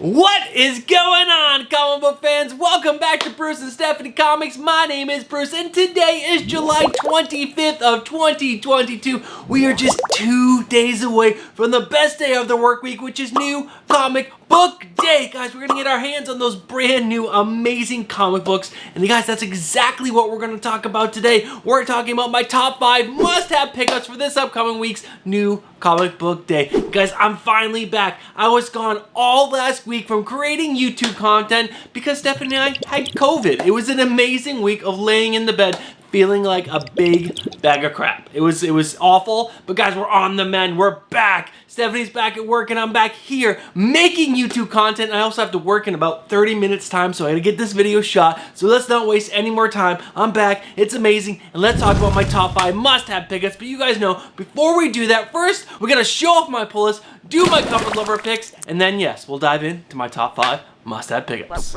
What is going on, comic book fans? Welcome back to Bruce and Stephanie Comics. My name is Bruce, and today is July 25th of 2022. We are just 2 days away from the best day of the work week, which is New Comic Book Day. Guys, we're gonna get our hands on those brand new, amazing comic books. And guys, that's exactly what we're gonna talk about today. We're talking about my top 5 must-have pickups for this upcoming week's New Comic Book Day. Guys, I'm finally back. I was gone all last week from creating YouTube content because Stephanie and I had COVID. It was an amazing week of laying in the bed feeling like a big bag of crap. It was awful, but guys, we're on the mend. We're back. Stephanie's back at work and I'm back here making YouTube content. I also have to work in about 30 minutes time, so I gotta get this video shot. So let's not waste any more time. I'm back. It's amazing. And let's talk about my top 5 must-have pickups. But you guys know, before we do that, first, we're gonna show off my pull list, do my cover lover picks, and then yes, we'll dive into my top 5 must-have pickups.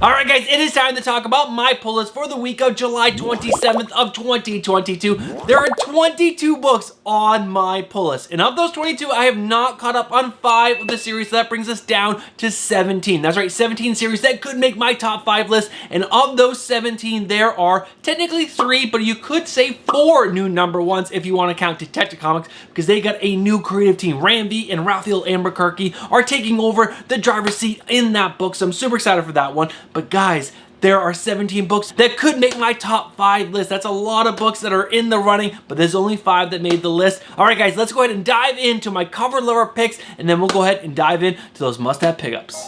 Alright guys, it is time to talk about my pull list for the week of July 27th of 2022. There are 22 books on my pull list, and of those 22, I have not caught up on 5 of the series, so that brings us down to 17. That's right, 17 series that could make my top 5 list, and of those 17, there are technically 3, but you could say 4 new number ones if you want to count Detective Comics, because they got a new creative team. Ramvi and Raphael Albuquerque are taking over the driver's seat in that book, so I'm super excited for that one. But guys, there are 17 books that could make my top 5 list. That's a lot of books that are in the running, but there's only 5 that made the list. All right, guys, let's go ahead and dive into my cover lover picks, and then we'll go ahead and dive into those must-have pickups.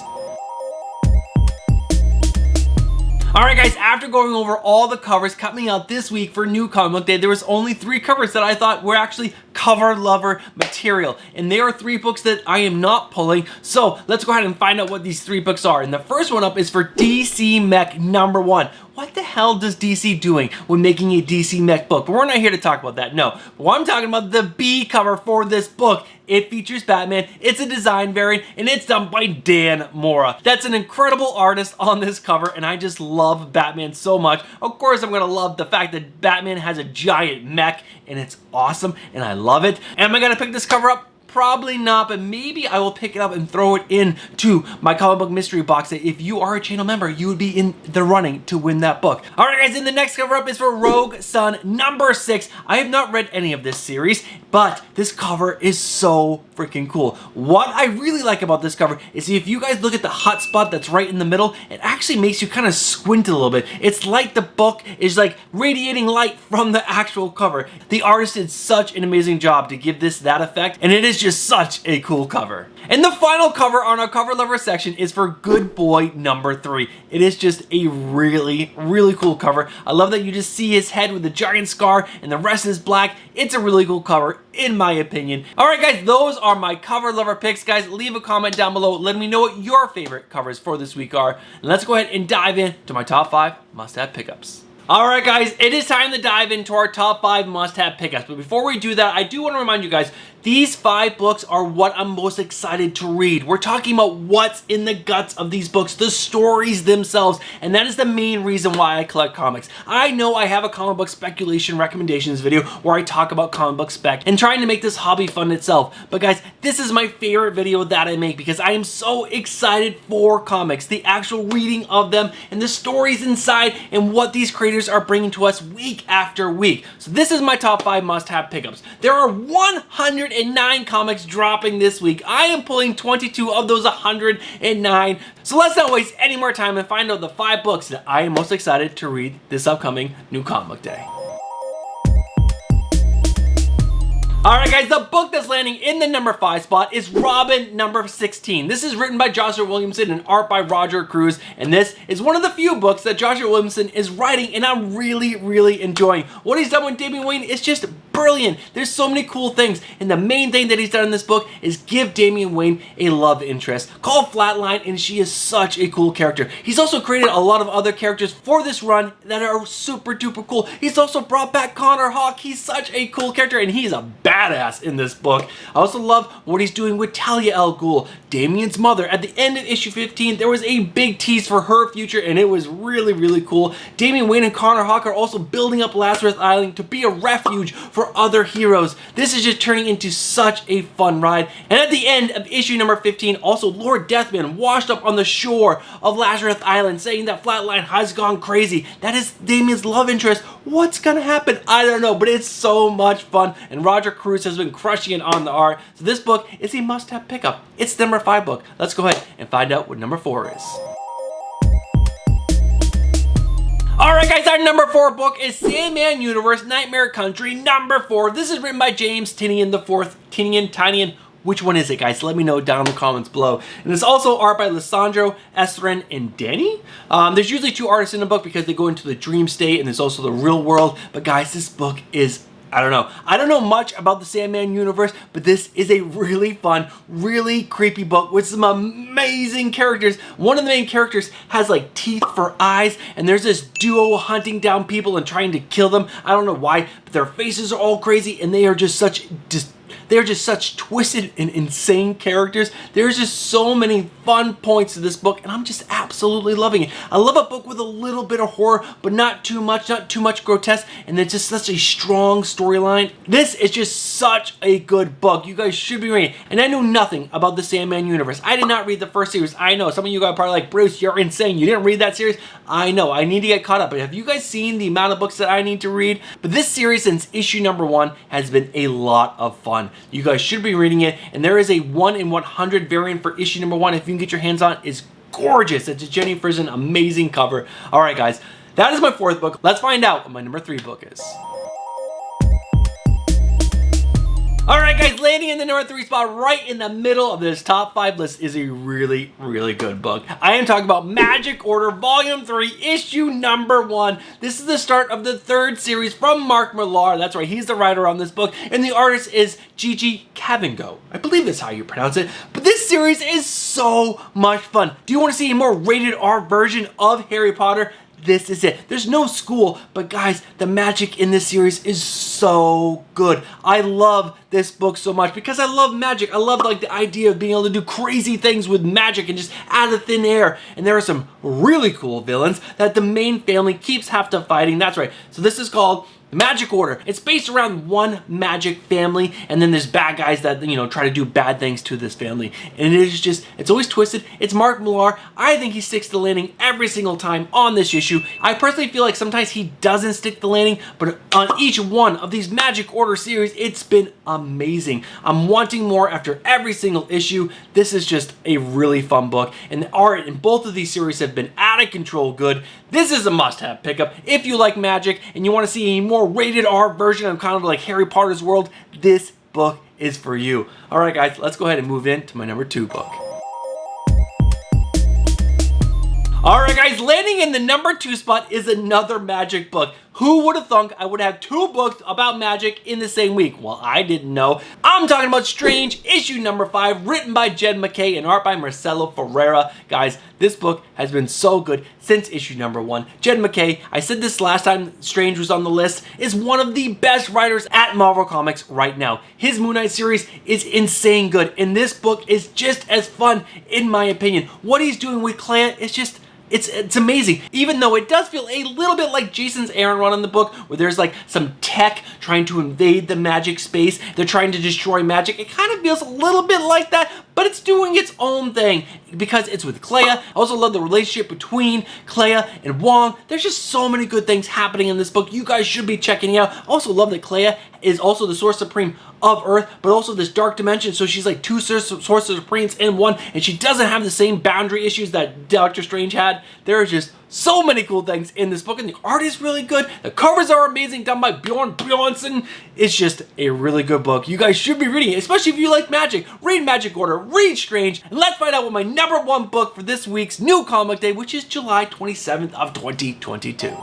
Alright guys, after going over all the covers coming out this week for New Comic Book Day, there was only 3 covers that I thought were actually cover lover material. And there are 3 books that I am not pulling, so let's go ahead and find out what these 3 books are. And the first one up is for DC Mech number 1. What the hell does DC doing when making a DC Mech book? But we're not here to talk about that, no. But what I'm talking about, the B cover for this book. It features Batman, it's a design variant, and it's done by Dan Mora. That's an incredible artist on this cover, and I just love Batman so much. Of course, I'm gonna love the fact that Batman has a giant mech, and it's awesome, and I love it. And am I gonna pick this cover up? Probably not, but maybe I will pick it up and throw it into my comic book mystery box. If you are a channel member, you would be in the running to win that book. All right, guys, and the next cover up is for Rogue Sun number 6. I have not read any of this series, but this cover is so freaking cool. What I really like about this cover is if you guys look at the hot spot that's right in the middle, it actually makes you kind of squint a little bit. It's like the book is like radiating light from the actual cover. The artist did such an amazing job to give this that effect, and it is just such a cool cover. And the final cover on our cover lover section is for Good Boy number 3. It is just a really, really cool cover. I love that you just see his head with a giant scar and the rest is black. It's a really cool cover, in my opinion. All right, guys, those are my cover lover picks. Guys, leave a comment down below. Let me know what your favorite covers for this week are. And let's go ahead and dive into my top 5 must-have pickups. Alright guys, it is time to dive into our top 5 must-have pickups. But before we do that, I do want to remind you guys, these 5 books are what I'm most excited to read. We're talking about what's in the guts of these books, the stories themselves, and that is the main reason why I collect comics. I know I have a comic book speculation recommendations video where I talk about comic book spec and trying to make this hobby fun itself. But guys, this is my favorite video that I make because I am so excited for comics, the actual reading of them, and the stories inside, and what these creators are bringing to us week after week. So this is my top 5 must-have pickups. There are 109 comics dropping this week. I am pulling 22 of those 109. So let's not waste any more time and find out the 5 books that I am most excited to read this upcoming New Comic Book Day. Alright guys, the book that's landing in the number 5 spot is Robin number 16. This is written by Joshua Williamson and art by Roger Cruz, and this is one of the few books that Joshua Williamson is writing and I'm really, really enjoying. What he's done with Damian Wayne is just brilliant. There's so many cool things, and the main thing that he's done in this book is give Damian Wayne a love interest called Flatline, and she is such a cool character. He's also created a lot of other characters for this run that are super duper cool. He's also brought back Connor Hawke. He's such a cool character, and he's a badass badass in this book. I also love what he's doing with Talia al Ghul, Damien's mother. At the end of issue 15, there was a big tease for her future, and it was really, really cool. Damian Wayne and Connor Hawke are also building up Lazarus Island to be a refuge for other heroes. This is just turning into such a fun ride. And at the end of issue number 15, also Lord Deathman washed up on the shore of Lazarus Island saying that Flatline has gone crazy. That is Damien's love interest. What's gonna happen? I don't know, but it's so much fun, and Roger Cruz has been crushing it on the art. So this book is a must-have pickup. It's the number 5 book. Let's go ahead and find out what number 4 is. Alright guys, our number 4 book is Sandman Universe Nightmare Country number 4. This is written by James Tynion IV. Tynion. Which one is it, guys? Let me know down in the comments below. And it's also art by Lissandro, Estrin, and Denny. There's usually 2 artists in the book because they go into the dream state, and there's also the real world. But guys, this book is, I don't know. I don't know much about the Sandman universe, but this is a really fun, really creepy book with some amazing characters. One of the main characters has like teeth for eyes, and there's this duo hunting down people and trying to kill them. I don't know why, but their faces are all crazy, and they are just such twisted and insane characters. There's just so many fun points to this book, and I'm just absolutely loving it. I love a book with a little bit of horror, but not too much grotesque, and it's just such a strong storyline. This is just such a good book. You guys should be reading it. And I knew nothing about the Sandman universe. I did not read the first series. I know some of you guys are probably like, Bruce, you're insane. You didn't read that series. I know. I need to get caught up. But have you guys seen the amount of books that I need to read? But this series, since issue number 1, has been a lot of fun. You guys should be reading it, and there is a 1 in 100 variant for issue number 1. If you can get your hands on it, it's gorgeous. It's a Jenny Frison amazing cover. All right, guys, that is my 4th book. Let's find out what my number 3 book is. Alright guys, landing in the number 3 spot right in the middle of this top 5 list is a really, really good book. I am talking about Magic Order Volume 3, issue number 1. This is the start of the 3rd series from Mark Millar. That's right, he's the writer on this book, and the artist is Gigi Cavango. I believe that's how you pronounce it. But this series is so much fun. Do you want to see a more rated R version of Harry Potter? This is it. There's no school, but guys, the magic in this series is so good. I love this book so much because I love magic. I love like the idea of being able to do crazy things with magic and just out of thin air. And there are some really cool villains that the main family keeps have to fighting. That's right. So this is called the Magic Order. It's based around one magic family, and then there's bad guys that, you know, try to do bad things to this family. And it is just, it's always twisted. It's Mark Millar. I think he sticks to the landing every single time on this issue. I personally feel like sometimes he doesn't stick the landing, but on each one of these Magic Order series, it's been amazing. I'm wanting more after every single issue. This is just a really fun book, and the art in both of these series have been out of control good. This is a must-have pickup if you like magic and you want to see a more rated R version of kind of like Harry Potter's world. This book is for you. All right, guys, let's go ahead and move into my number 2 book. All right, guys, landing in the number 2 spot is another magic book. Who would have thunk I would have 2 books about magic in the same week? Well, I didn't know. I'm talking about Strange, issue number 5, written by Jed MacKay and art by Marcelo Ferreira. Guys, this book has been so good since issue number 1. Jed MacKay, I said this last time Strange was on the list, is one of the best writers at Marvel Comics right now. His Moon Knight series is insane good, and this book is just as fun, in my opinion. What he's doing with Clea is just... It's amazing, even though it does feel a little bit like Jason's Aaron run in the book, where there's like some tech trying to invade the magic space. They're trying to destroy magic. It kind of feels a little bit like that, but it's doing its own thing because it's with Clea. I also love the relationship between Clea and Wong. There's just so many good things happening in this book. You guys should be checking it out. I also love that Clea is also the Source Supreme of Earth, but also this dark dimension, so she's like 2 Source Supremes in one, and she doesn't have the same boundary issues that Doctor Strange had. There are just so many cool things in this book, and the art is really good. The covers are amazing, done by Bjorn Bjornsson. It's just a really good book. You guys should be reading it, especially if you like magic. Read Magic Order, read Strange, and let's find out what my number 1 book for this week's new comic day, which is July 27th of 2022.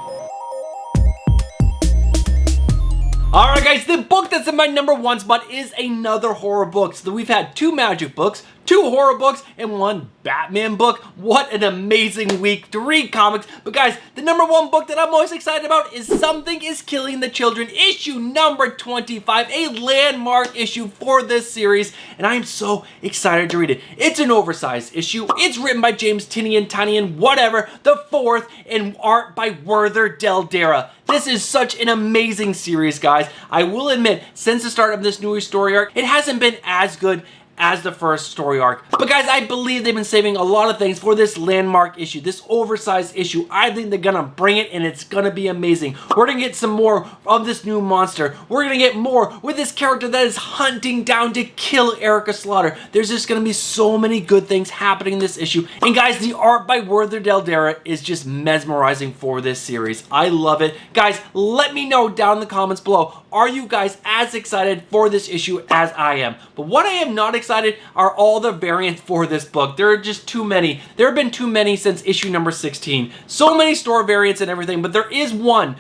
Alright guys, the book that's in my #1 spot is another horror book. So we've had 2 magic books, 2 horror books, and 1 Batman book. What an amazing week to read comics. But guys, the #1 book that I'm most excited about is Something is Killing the Children, issue number 25, a landmark issue for this series, and I am so excited to read it. It's an oversized issue. It's written by James Tynion, whatever, the 4th, and art by Werther Dell'Edera. This is such an amazing series, guys. I will admit, since the start of this new story arc, it hasn't been as good as the first story arc. But guys, I believe they've been saving a lot of things for this landmark issue, this oversized issue. I think they're gonna bring it and it's gonna be amazing. We're gonna get some more of this new monster. We're gonna get more with this character that is hunting down to kill Erica Slaughter. There's just gonna be so many good things happening in this issue. And guys, the art by Werther Dell'Edera is just mesmerizing for this series. I love it. Guys, let me know down in the comments below, are you guys as excited for this issue as I am? But what I am not excited are all the variants for this book. There are just too many. There have been too many since issue number 16. So many store variants and everything, but there is one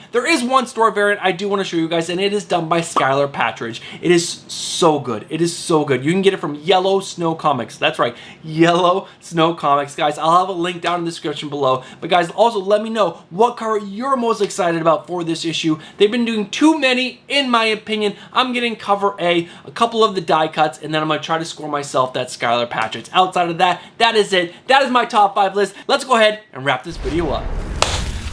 store variant I do want to show you guys, and it is done by Skylar Patridge. It is so good. It is so good. You can get it from Yellow Snow Comics. That's right, Yellow Snow Comics. Guys, I'll have a link down in the description below. But guys, also let me know what cover you're most excited about for this issue. They've been doing too many, in my opinion. I'm getting cover A couple of the die cuts, and then I'm going to try to score myself that Skylar Patridge. Outside of that, that is it. That is my top 5 list. Let's go ahead and wrap this video up.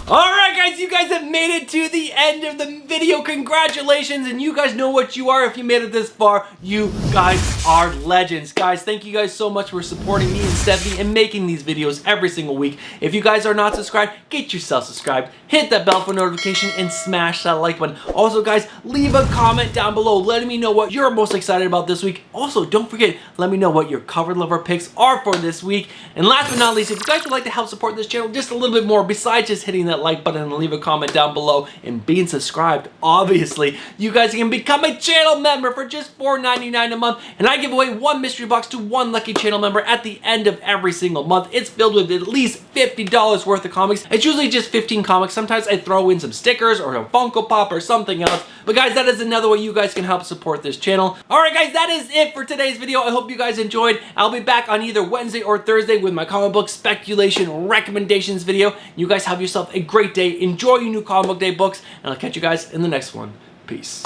Alright guys, you guys have made it to the end of the video. Congratulations, and you guys know what you are if you made it this far. You guys are legends. Guys, thank you guys so much for supporting me and Stephanie and making these videos every single week. If you guys are not subscribed, get yourself subscribed. Hit that bell for notification and smash that like button. Also guys, leave a comment down below letting me know what you're most excited about this week. Also, don't forget, let me know what your cover lover picks are for this week. And last but not least, if you guys would like to help support this channel just a little bit more besides just hitting that like button and leave a comment down below and being subscribed, obviously, you guys can become a channel member for just $4.99 a month, and I give away 1 mystery box to 1 lucky channel member at the end of every single month. It's filled with at least $50 worth of comics. It's usually just 15 comics. Sometimes I throw in some stickers or a Funko Pop or something else. But guys, that is another way you guys can help support this channel. Alright guys, that is it for today's video. I hope you guys enjoyed. I'll be back on either Wednesday or Thursday with my comic book speculation recommendations video. You guys have yourself a great day. Enjoy your new comic book day books, and I'll catch you guys in the next one. Peace.